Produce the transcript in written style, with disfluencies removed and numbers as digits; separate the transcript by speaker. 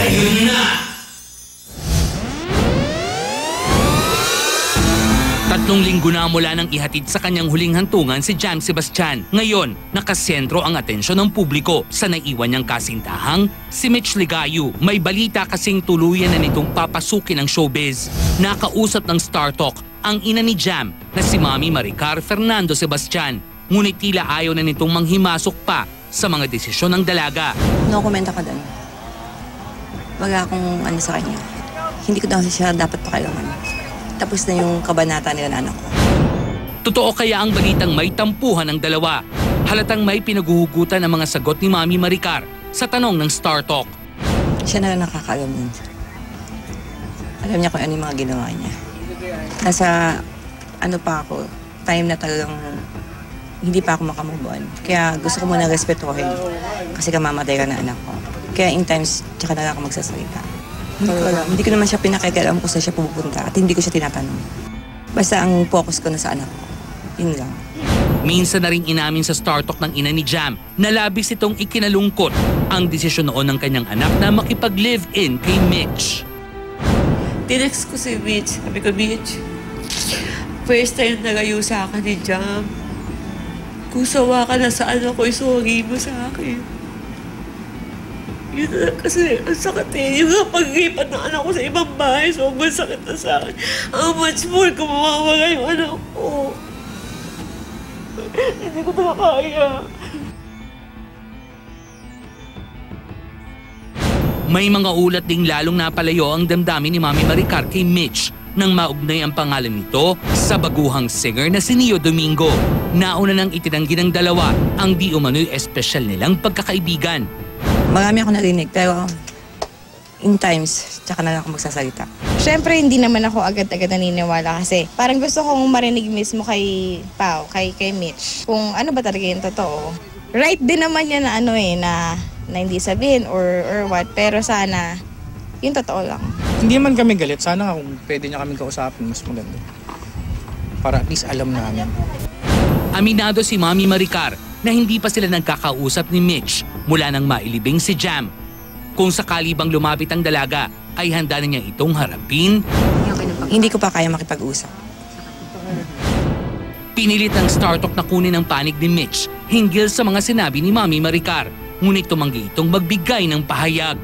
Speaker 1: Ayun na! Tatlong linggo na mula nang ihatid sa kanyang huling hantungan si Jam Sebastian. Ngayon, nakasentro ang atensyon ng publiko sa naiwan niyang kasintahang si Mitch Ligayu. May balita kasing tuluyan na nitong papasukin ang showbiz. Nakausap ng Star Talk ang ina ni Jam na si Mami Maricar Fernando Sebastian. Ngunit tila ayaw na nitong manghimasok pa sa mga desisyon ng dalaga.
Speaker 2: No comment ako doon. Wala akong ano sa kanya. Hindi ko daw siya dapat pakailangan. Tapos na yung kabanata nila na anak ko.
Speaker 1: Totoo kaya ang balitang may tampuhan ng dalawa? Halatang may pinaguhugutan ang mga sagot ni Mami Maricar sa tanong ng Star Talk.
Speaker 2: Siya na lang nakakaalam nun. Alam niya kung ano yung mga ginawa niya. Nasa ano pa ako, time na talagang hindi pa ako makamove on. Kaya gusto ko muna respetuhin kasi kamamatay ka na anak ko. Kaya in times, tsaka na lang ako magsasalita. Hindi ko alam. Hindi ko naman siya pinakikalam kung saan siya pupunta at hindi ko siya tinatanong. Basta ang focus ko na sa anak ko. Yun lang.
Speaker 1: Minsan na rin inamin sa Star Talk ng ina ni Jam na labis itong ikinalungkot ang desisyon noon ng kanyang anak na makipag-live-in kay Mitch.
Speaker 3: Tinext ko si Mitch. Sabi ko, Mitch, first time nagayo sa akin ni Jam. Kung sawa ka na sa anak ko, sorry mo sa akin. Yun na kasi ang sakit eh. Yung pag-ipat ng anak ko sa ibang bahay, sobrang sakit na sa akin. How much more kung mawawala yung anak ko? Hindi ko na kaya.
Speaker 1: May mga ulat ding lalong napalayo ang damdamin ni Mami Maricar kay Mitch nang maugnay ang pangalan nito sa baguhang singer na si Neo Domingo. Nauna nang itinanggi ng dalawa ang di umano'y espesyal nilang pagkakaibigan.
Speaker 2: Marami ako narinig pero in times, tsaka na lang ako magsasalita.
Speaker 4: Siyempre, hindi naman ako agad-agad naniniwala kasi parang gusto kong marinig mismo kay Pao, kay Mitch. Kung ano ba talaga yung totoo. Right din naman yan na ano eh, na hindi sabihin or what. Pero sana, yung totoo lang.
Speaker 5: Hindi man kami galit. Sana nga kung pwede niya kami kausapin, mas maganda. Para at least alam namin.
Speaker 1: Aminado si Mami Maricar na hindi pa sila nagkakausap ni Mitch mula nang mailibing si Jam. Kung sakali bang lumapit ang dalaga, ay handa na niya itong harapin.
Speaker 2: Hindi ko pa kaya makipag-usap.
Speaker 1: Pinilit ng Star Talk na kunin ang panig ni Mitch hinggil sa mga sinabi ni Mami Maricar. Ngunit tumanggi itong magbigay ng pahayag.